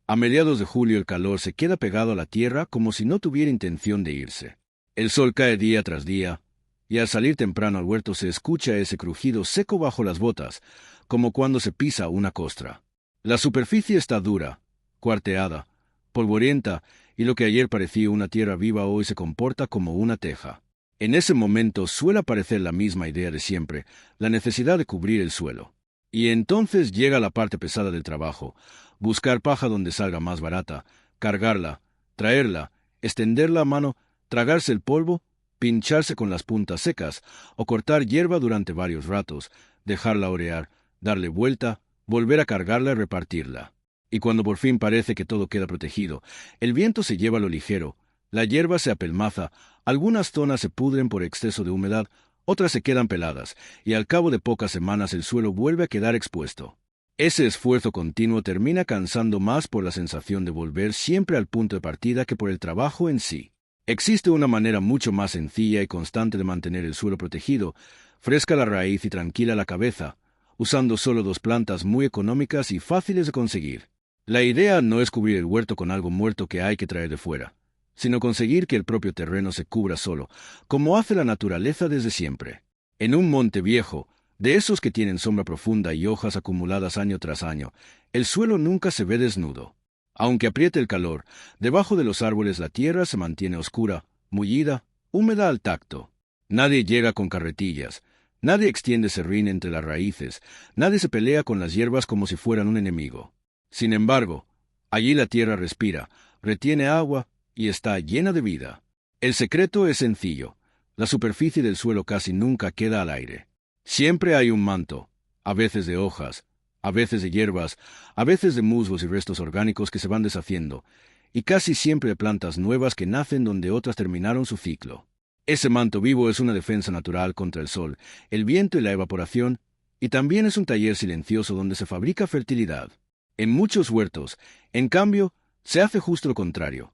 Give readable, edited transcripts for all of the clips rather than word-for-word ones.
A mediados de julio el calor se queda pegado a la tierra como si no tuviera intención de irse. El sol cae día tras día, y al salir temprano al huerto se escucha ese crujido seco bajo las botas, como cuando se pisa una costra. La superficie está dura, cuarteada, polvorienta, y lo que ayer parecía una tierra viva hoy se comporta como una teja. En ese momento suele aparecer la misma idea de siempre, la necesidad de cubrir el suelo. Y entonces llega la parte pesada del trabajo, buscar paja donde salga más barata, cargarla, traerla, extenderla a mano, tragarse el polvo, pincharse con las puntas secas, o cortar hierba durante varios ratos, dejarla orear, darle vuelta, volver a cargarla y repartirla. Y cuando por fin parece que todo queda protegido, el viento se lleva lo ligero, la hierba se apelmaza, algunas zonas se pudren por exceso de humedad, otras se quedan peladas, y al cabo de pocas semanas el suelo vuelve a quedar expuesto. Ese esfuerzo continuo termina cansando más por la sensación de volver siempre al punto de partida que por el trabajo en sí. Existe una manera mucho más sencilla y constante de mantener el suelo protegido, fresca la raíz y tranquila la cabeza, usando solo dos plantas muy económicas y fáciles de conseguir. La idea no es cubrir el huerto con algo muerto que hay que traer de fuera, sino conseguir que el propio terreno se cubra solo, como hace la naturaleza desde siempre. En un monte viejo, de esos que tienen sombra profunda y hojas acumuladas año tras año, el suelo nunca se ve desnudo. Aunque apriete el calor, debajo de los árboles la tierra se mantiene oscura, mullida, húmeda al tacto. Nadie llega con carretillas, nadie extiende serrín entre las raíces, nadie se pelea con las hierbas como si fueran un enemigo. Sin embargo, allí la tierra respira, retiene agua y está llena de vida. El secreto es sencillo. La superficie del suelo casi nunca queda al aire. Siempre hay un manto, a veces de hojas, a veces de hierbas, a veces de musgos y restos orgánicos que se van deshaciendo, y casi siempre de plantas nuevas que nacen donde otras terminaron su ciclo. Ese manto vivo es una defensa natural contra el sol, el viento y la evaporación, y también es un taller silencioso donde se fabrica fertilidad. En muchos huertos, en cambio, se hace justo lo contrario.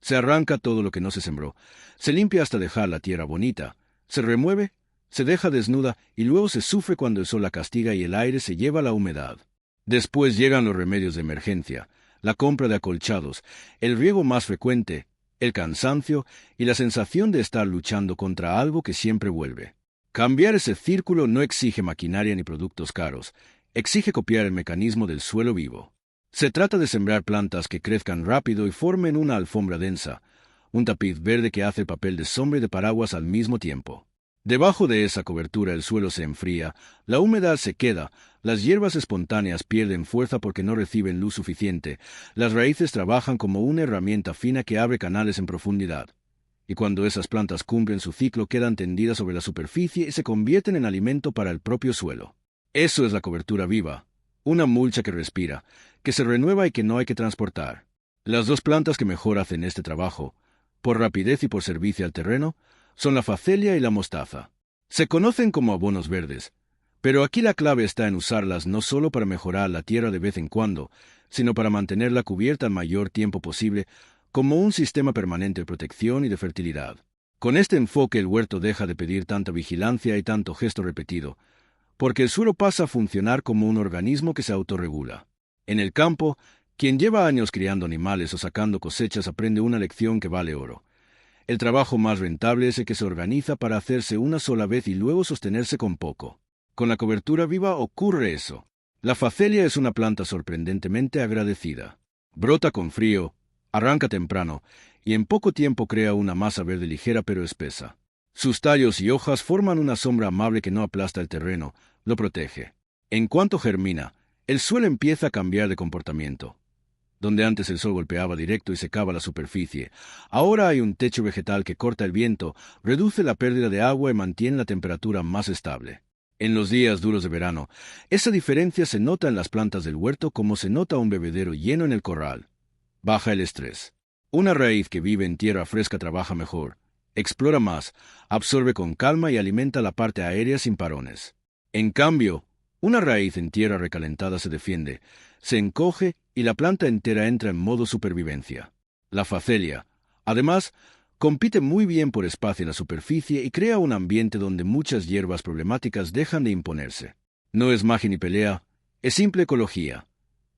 Se arranca todo lo que no se sembró, se limpia hasta dejar la tierra bonita, se remueve, se deja desnuda y luego se sufre cuando el sol la castiga y el aire se lleva la humedad. Después llegan los remedios de emergencia, la compra de acolchados, el riego más frecuente, el cansancio y la sensación de estar luchando contra algo que siempre vuelve. Cambiar ese círculo no exige maquinaria ni productos caros, exige copiar el mecanismo del suelo vivo. Se trata de sembrar plantas que crezcan rápido y formen una alfombra densa, un tapiz verde que hace el papel de sombra y de paraguas al mismo tiempo. Debajo de esa cobertura el suelo se enfría, la humedad se queda, las hierbas espontáneas pierden fuerza porque no reciben luz suficiente, las raíces trabajan como una herramienta fina que abre canales en profundidad. Y cuando esas plantas cumplen su ciclo quedan tendidas sobre la superficie y se convierten en alimento para el propio suelo. Eso es la cobertura viva, una mulcha que respira, que se renueva y que no hay que transportar. Las dos plantas que mejor hacen este trabajo, por rapidez y por servicio al terreno, son la facelia y la mostaza. Se conocen como abonos verdes, pero aquí la clave está en usarlas no solo para mejorar la tierra de vez en cuando, sino para mantenerla cubierta el mayor tiempo posible como un sistema permanente de protección y de fertilidad. Con este enfoque el huerto deja de pedir tanta vigilancia y tanto gesto repetido, porque el suelo pasa a funcionar como un organismo que se autorregula. En el campo, quien lleva años criando animales o sacando cosechas aprende una lección que vale oro. El trabajo más rentable es el que se organiza para hacerse una sola vez y luego sostenerse con poco. Con la cobertura viva ocurre eso. La facelia es una planta sorprendentemente agradecida. Brota con frío, arranca temprano, y en poco tiempo crea una masa verde ligera pero espesa. Sus tallos y hojas forman una sombra amable que no aplasta el terreno, lo protege. En cuanto germina, el suelo empieza a cambiar de comportamiento. Donde antes el sol golpeaba directo y secaba la superficie, ahora hay un techo vegetal que corta el viento, reduce la pérdida de agua y mantiene la temperatura más estable. En los días duros de verano, esa diferencia se nota en las plantas del huerto como se nota un bebedero lleno en el corral. Baja el estrés. Una raíz que vive en tierra fresca trabaja mejor, explora más, absorbe con calma y alimenta la parte aérea sin parones. En cambio, una raíz en tierra recalentada se defiende, se encoge y la planta entera entra en modo supervivencia. La facelia, además, compite muy bien por espacio en la superficie y crea un ambiente donde muchas hierbas problemáticas dejan de imponerse. No es magia ni pelea, es simple ecología.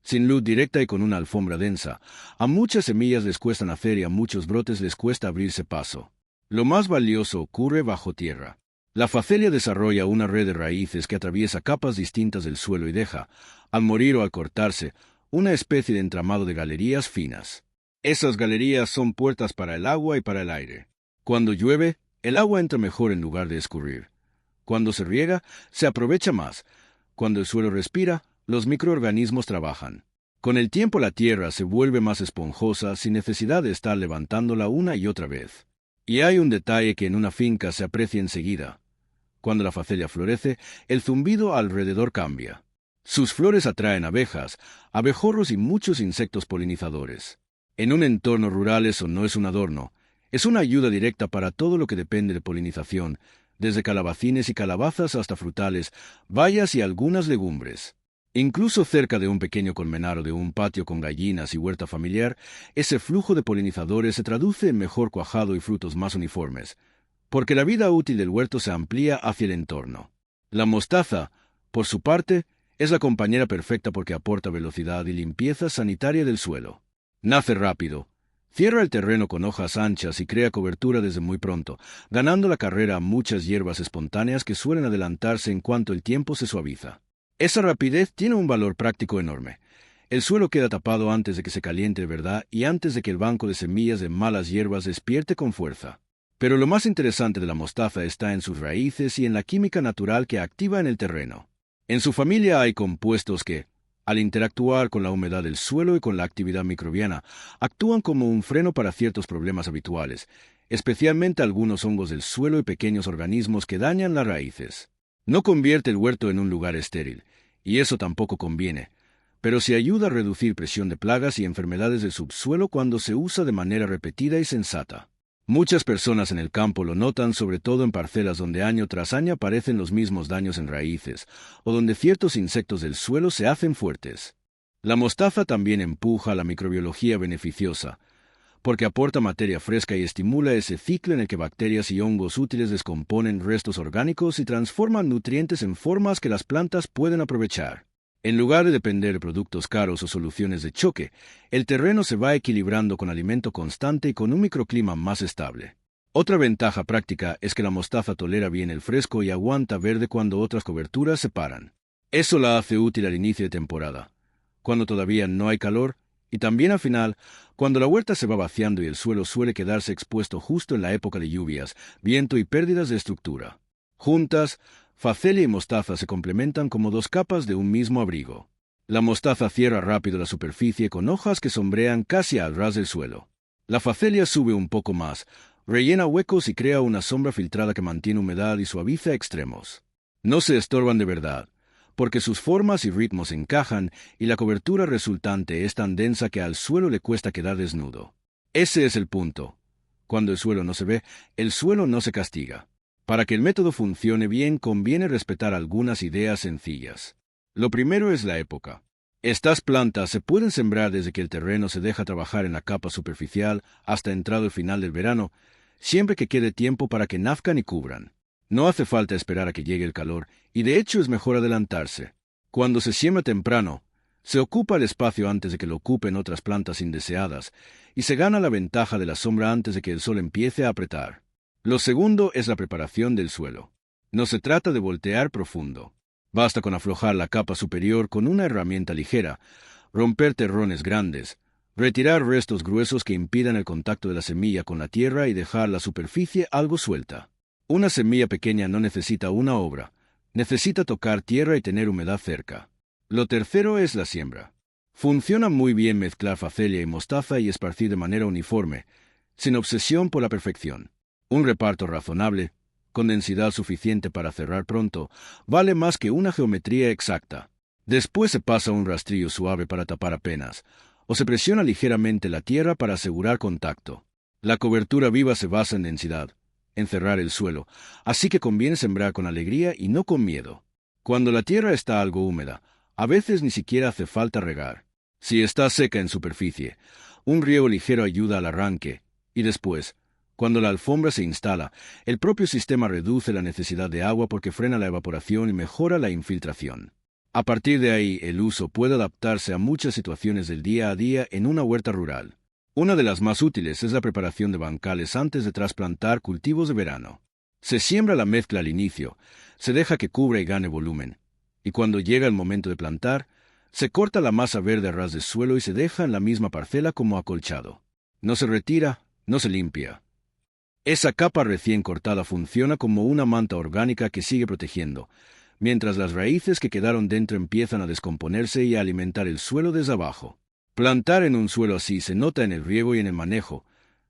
Sin luz directa y con una alfombra densa, a muchas semillas les cuesta nacer y a muchos brotes les cuesta abrirse paso. Lo más valioso ocurre bajo tierra. La facelia desarrolla una red de raíces que atraviesa capas distintas del suelo y deja, al morir o al cortarse, una especie de entramado de galerías finas. Esas galerías son puertas para el agua y para el aire. Cuando llueve, el agua entra mejor en lugar de escurrir. Cuando se riega, se aprovecha más. Cuando el suelo respira, los microorganismos trabajan. Con el tiempo la tierra se vuelve más esponjosa sin necesidad de estar levantándola una y otra vez. Y hay un detalle que en una finca se aprecia enseguida. Cuando la facelia florece, el zumbido alrededor cambia. Sus flores atraen abejas, abejorros y muchos insectos polinizadores. En un entorno rural eso no es un adorno, es una ayuda directa para todo lo que depende de polinización, desde calabacines y calabazas hasta frutales, bayas y algunas legumbres. Incluso cerca de un pequeño colmenar o de un patio con gallinas y huerta familiar, ese flujo de polinizadores se traduce en mejor cuajado y frutos más uniformes, porque la vida útil del huerto se amplía hacia el entorno. La mostaza, por su parte, es la compañera perfecta porque aporta velocidad y limpieza sanitaria del suelo. Nace rápido, cierra el terreno con hojas anchas y crea cobertura desde muy pronto, ganando la carrera a muchas hierbas espontáneas que suelen adelantarse en cuanto el tiempo se suaviza. Esa rapidez tiene un valor práctico enorme. El suelo queda tapado antes de que se caliente de verdad y antes de que el banco de semillas de malas hierbas despierte con fuerza. Pero lo más interesante de la mostaza está en sus raíces y en la química natural que activa en el terreno. En su familia hay compuestos que, al interactuar con la humedad del suelo y con la actividad microbiana, actúan como un freno para ciertos problemas habituales, especialmente algunos hongos del suelo y pequeños organismos que dañan las raíces. No convierte el huerto en un lugar estéril, y eso tampoco conviene, pero sí ayuda a reducir presión de plagas y enfermedades del subsuelo cuando se usa de manera repetida y sensata. Muchas personas en el campo lo notan, sobre todo en parcelas donde año tras año aparecen los mismos daños en raíces, o donde ciertos insectos del suelo se hacen fuertes. La mostaza también empuja a la microbiología beneficiosa, porque aporta materia fresca y estimula ese ciclo en el que bacterias y hongos útiles descomponen restos orgánicos y transforman nutrientes en formas que las plantas pueden aprovechar. En lugar de depender de productos caros o soluciones de choque, el terreno se va equilibrando con alimento constante y con un microclima más estable. Otra ventaja práctica es que la mostaza tolera bien el fresco y aguanta verde cuando otras coberturas se paran. Eso la hace útil al inicio de temporada, cuando todavía no hay calor, y también al final, cuando la huerta se va vaciando y el suelo suele quedarse expuesto justo en la época de lluvias, viento y pérdidas de estructura. Juntas, facelia y mostaza se complementan como dos capas de un mismo abrigo. La mostaza cierra rápido la superficie con hojas que sombrean casi al ras del suelo. La facelia sube un poco más, rellena huecos y crea una sombra filtrada que mantiene humedad y suaviza extremos. No se estorban de verdad, porque sus formas y ritmos encajan y la cobertura resultante es tan densa que al suelo le cuesta quedar desnudo. Ese es el punto. Cuando el suelo no se ve, el suelo no se castiga. Para que el método funcione bien, conviene respetar algunas ideas sencillas. Lo primero es la época. Estas plantas se pueden sembrar desde que el terreno se deja trabajar en la capa superficial hasta entrado el final del verano, siempre que quede tiempo para que nazcan y cubran. No hace falta esperar a que llegue el calor, y de hecho es mejor adelantarse. Cuando se siembra temprano, se ocupa el espacio antes de que lo ocupen otras plantas indeseadas, y se gana la ventaja de la sombra antes de que el sol empiece a apretar. Lo segundo es la preparación del suelo. No se trata de voltear profundo. Basta con aflojar la capa superior con una herramienta ligera, romper terrones grandes, retirar restos gruesos que impidan el contacto de la semilla con la tierra y dejar la superficie algo suelta. Una semilla pequeña no necesita una obra, necesita tocar tierra y tener humedad cerca. Lo tercero es la siembra. Funciona muy bien mezclar facelia y mostaza y esparcir de manera uniforme, sin obsesión por la perfección. Un reparto razonable, con densidad suficiente para cerrar pronto, vale más que una geometría exacta. Después se pasa un rastrillo suave para tapar apenas, o se presiona ligeramente la tierra para asegurar contacto. La cobertura viva se basa en densidad, en cerrar el suelo, así que conviene sembrar con alegría y no con miedo. Cuando la tierra está algo húmeda, a veces ni siquiera hace falta regar. Si está seca en superficie, un riego ligero ayuda al arranque, y después, cuando la alfombra se instala, el propio sistema reduce la necesidad de agua porque frena la evaporación y mejora la infiltración. A partir de ahí, el uso puede adaptarse a muchas situaciones del día a día en una huerta rural. Una de las más útiles es la preparación de bancales antes de trasplantar cultivos de verano. Se siembra la mezcla al inicio, se deja que cubra y gane volumen, y cuando llega el momento de plantar, se corta la masa verde a ras de suelo y se deja en la misma parcela como acolchado. No se retira, no se limpia. Esa capa recién cortada funciona como una manta orgánica que sigue protegiendo, mientras las raíces que quedaron dentro empiezan a descomponerse y a alimentar el suelo desde abajo. Plantar en un suelo así se nota en el riego y en el manejo.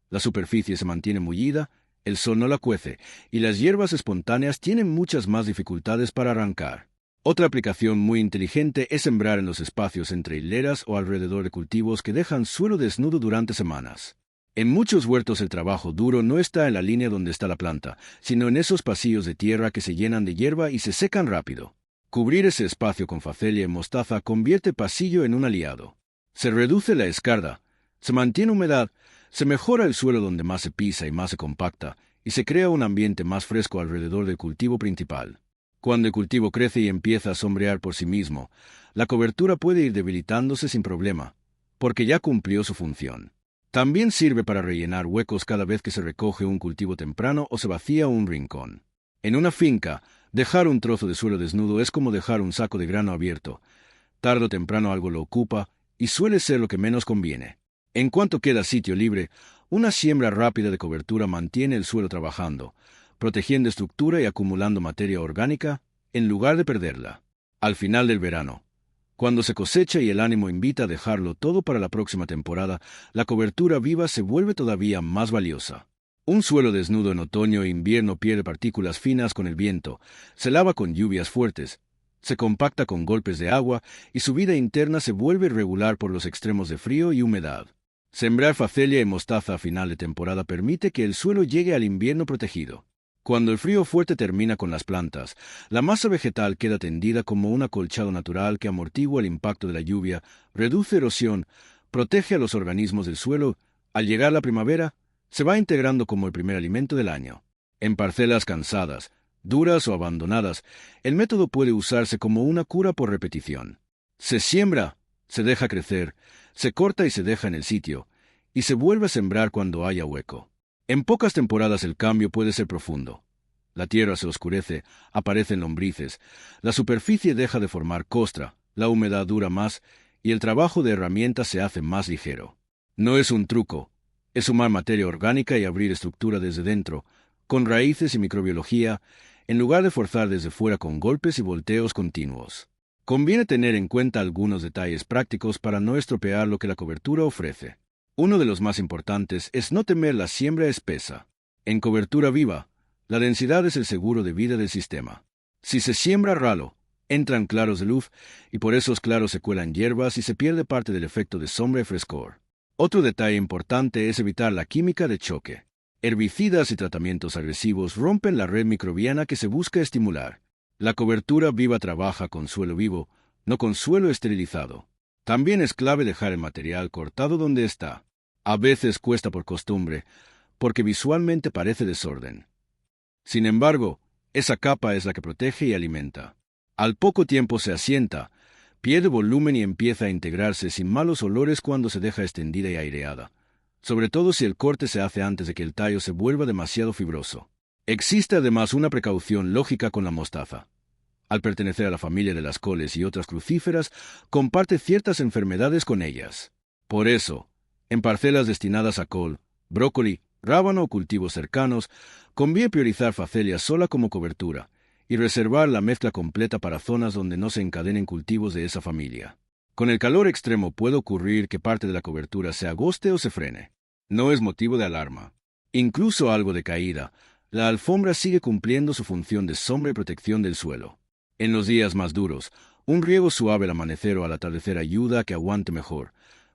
La superficie se mantiene mullida, el sol no la cuece, y las hierbas espontáneas tienen muchas más dificultades para arrancar. Otra aplicación muy inteligente es sembrar en los espacios entre hileras o alrededor de cultivos que dejan suelo desnudo durante semanas. En muchos huertos el trabajo duro no está en la línea donde está la planta, sino en esos pasillos de tierra que se llenan de hierba y se secan rápido. Cubrir ese espacio con facelia y mostaza convierte pasillo en un aliado. Se reduce la escarda, se mantiene humedad, se mejora el suelo donde más se pisa y más se compacta, y se crea un ambiente más fresco alrededor del cultivo principal. Cuando el cultivo crece y empieza a sombrear por sí mismo, la cobertura puede ir debilitándose sin problema, porque ya cumplió su función. También sirve para rellenar huecos cada vez que se recoge un cultivo temprano o se vacía un rincón. En una finca, dejar un trozo de suelo desnudo es como dejar un saco de grano abierto. Tarde o temprano algo lo ocupa, y suele ser lo que menos conviene. En cuanto queda sitio libre, una siembra rápida de cobertura mantiene el suelo trabajando, protegiendo estructura y acumulando materia orgánica, en lugar de perderla. Al final del verano, cuando se cosecha y el ánimo invita a dejarlo todo para la próxima temporada, la cobertura viva se vuelve todavía más valiosa. Un suelo desnudo en otoño e invierno pierde partículas finas con el viento, se lava con lluvias fuertes, se compacta con golpes de agua y su vida interna se vuelve irregular por los extremos de frío y humedad. Sembrar facelia y mostaza a final de temporada permite que el suelo llegue al invierno protegido. Cuando el frío fuerte termina con las plantas, la masa vegetal queda tendida como un acolchado natural que amortigua el impacto de la lluvia, reduce erosión, protege a los organismos del suelo. Al llegar la primavera, se va integrando como el primer alimento del año. En parcelas cansadas, duras o abandonadas, el método puede usarse como una cura por repetición. Se siembra, se deja crecer, se corta y se deja en el sitio, y se vuelve a sembrar cuando haya hueco. En pocas temporadas el cambio puede ser profundo. La tierra se oscurece, aparecen lombrices, la superficie deja de formar costra, la humedad dura más, y el trabajo de herramientas se hace más ligero. No es un truco, es sumar materia orgánica y abrir estructura desde dentro, con raíces y microbiología, en lugar de forzar desde fuera con golpes y volteos continuos. Conviene tener en cuenta algunos detalles prácticos para no estropear lo que la cobertura ofrece. Uno de los más importantes es no temer la siembra espesa. En cobertura viva, la densidad es el seguro de vida del sistema. Si se siembra ralo, entran claros de luz y por esos claros se cuelan hierbas y se pierde parte del efecto de sombra y frescor. Otro detalle importante es evitar la química de choque. Herbicidas y tratamientos agresivos rompen la red microbiana que se busca estimular. La cobertura viva trabaja con suelo vivo, no con suelo esterilizado. También es clave dejar el material cortado donde está. A veces cuesta por costumbre, porque visualmente parece desorden. Sin embargo, esa capa es la que protege y alimenta. Al poco tiempo se asienta, pierde volumen y empieza a integrarse sin malos olores cuando se deja extendida y aireada, sobre todo si el corte se hace antes de que el tallo se vuelva demasiado fibroso. Existe además una precaución lógica con la mostaza. Al pertenecer a la familia de las coles y otras crucíferas, comparte ciertas enfermedades con ellas. Por eso, en parcelas destinadas a col, brócoli, rábano o cultivos cercanos, conviene priorizar facelia sola como cobertura y reservar la mezcla completa para zonas donde no se encadenen cultivos de esa familia. Con el calor extremo puede ocurrir que parte de la cobertura se agoste o se frene. No es motivo de alarma. Incluso algo de caída, la alfombra sigue cumpliendo su función de sombra y protección del suelo. En los días más duros, un riego suave al amanecer o al atardecer ayuda a que aguante mejor,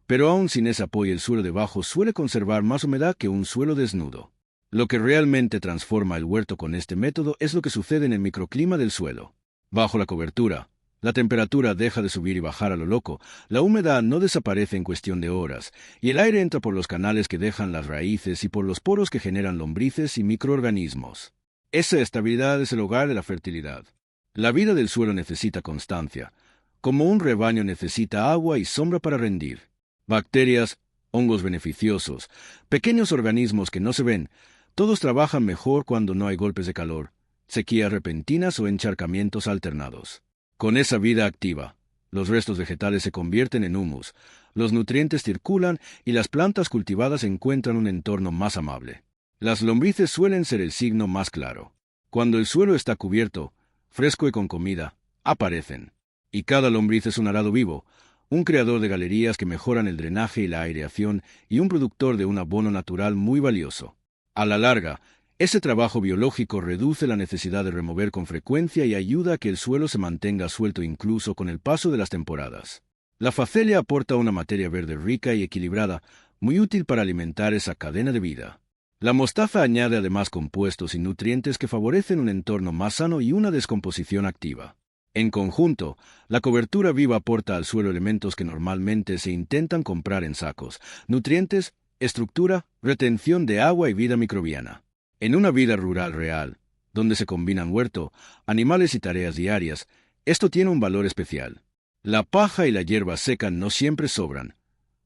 pero aún sin ese apoyo el suelo debajo suele conservar más humedad que un suelo desnudo. Lo que realmente transforma el huerto con este método es lo que sucede en el microclima del suelo. Bajo la cobertura, la temperatura deja de subir y bajar a lo loco, la humedad no desaparece en cuestión de horas, y el aire entra por los canales que dejan las raíces y por los poros que generan lombrices y microorganismos. Esa estabilidad es el hogar de la fertilidad. La vida del suelo necesita constancia, Como un rebaño necesita agua y sombra para rendir. Bacterias, hongos beneficiosos, pequeños organismos que no se ven, todos trabajan mejor cuando no hay golpes de calor, sequías repentinas o encharcamientos alternados. Con esa vida activa, los restos vegetales se convierten en humus, los nutrientes circulan y las plantas cultivadas encuentran un entorno más amable. Las lombrices suelen ser el signo más claro. Cuando el suelo está cubierto, fresco y con comida, aparecen. Y cada lombriz es un arado vivo, un creador de galerías que mejoran el drenaje y la aireación y un productor de un abono natural muy valioso. A la larga, ese trabajo biológico reduce la necesidad de remover con frecuencia y ayuda a que el suelo se mantenga suelto incluso con el paso de las temporadas. La facelia aporta una materia verde rica y equilibrada, muy útil para alimentar esa cadena de vida. La mostaza añade además compuestos y nutrientes que favorecen un entorno más sano y una descomposición activa. En conjunto, la cobertura viva aporta al suelo elementos que normalmente se intentan comprar en sacos: nutrientes, estructura, retención de agua y vida microbiana. En una vida rural real, donde se combinan huerto, animales y tareas diarias, esto tiene un valor especial. La paja y la hierba seca no siempre sobran.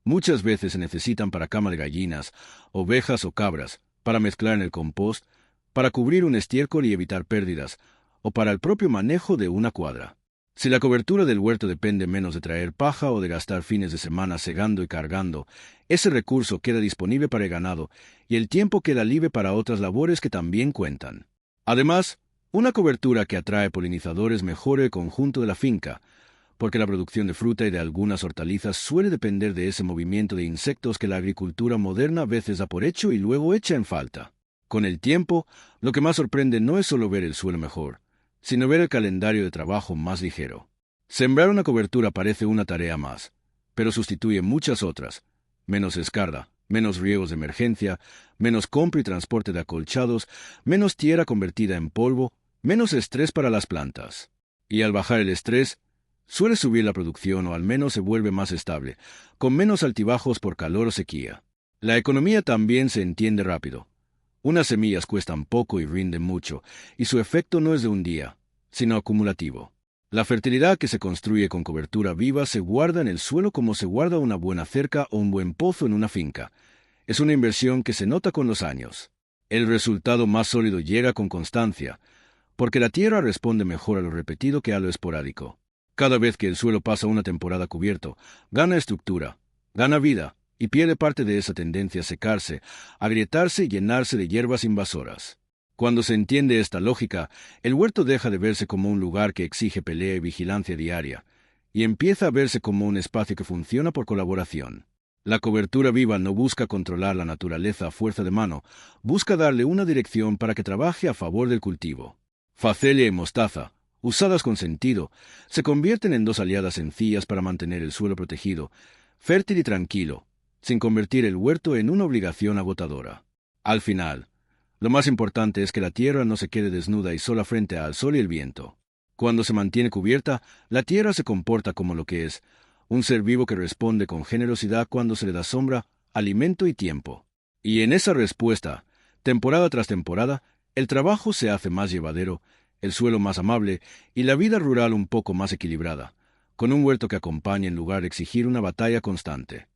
Muchas veces se necesitan para cama de gallinas, ovejas o cabras, para mezclar en el compost, para cubrir un estiércol y evitar pérdidas, o para el propio manejo de una cuadra. Si la cobertura del huerto depende menos de traer paja o de gastar fines de semana segando y cargando, ese recurso queda disponible para el ganado y el tiempo queda libre para otras labores que también cuentan. Además, una cobertura que atrae polinizadores mejora el conjunto de la finca, porque la producción de fruta y de algunas hortalizas suele depender de ese movimiento de insectos que la agricultura moderna a veces da por hecho y luego echa en falta. Con el tiempo, lo que más sorprende no es solo ver el suelo mejor, sino ver el calendario de trabajo más ligero. Sembrar una cobertura parece una tarea más, pero sustituye muchas otras: menos escarda, menos riegos de emergencia, menos compra y transporte de acolchados, menos tierra convertida en polvo, menos estrés para las plantas. Y al bajar el estrés, suele subir la producción o al menos se vuelve más estable, con menos altibajos por calor o sequía. La economía también se entiende rápido. Unas semillas cuestan poco y rinden mucho, y su efecto no es de un día, sino acumulativo. La fertilidad que se construye con cobertura viva se guarda en el suelo como se guarda una buena cerca o un buen pozo en una finca. Es una inversión que se nota con los años. El resultado más sólido llega con constancia, porque la tierra responde mejor a lo repetido que a lo esporádico. Cada vez que el suelo pasa una temporada cubierto, gana estructura, gana vida, y pierde parte de esa tendencia a secarse, agrietarse y llenarse de hierbas invasoras. Cuando se entiende esta lógica, el huerto deja de verse como un lugar que exige pelea y vigilancia diaria, y empieza a verse como un espacio que funciona por colaboración. La cobertura viva no busca controlar la naturaleza a fuerza de mano, busca darle una dirección para que trabaje a favor del cultivo. Facelia y mostaza, usadas con sentido, se convierten en dos aliadas sencillas para mantener el suelo protegido, fértil y tranquilo, sin convertir el huerto en una obligación agotadora. Al final, lo más importante es que la tierra no se quede desnuda y sola frente al sol y el viento. Cuando se mantiene cubierta, la tierra se comporta como lo que es: un ser vivo que responde con generosidad cuando se le da sombra, alimento y tiempo. Y en esa respuesta, temporada tras temporada, el trabajo se hace más llevadero, el suelo más amable y la vida rural un poco más equilibrada, con un huerto que acompaña en lugar de exigir una batalla constante.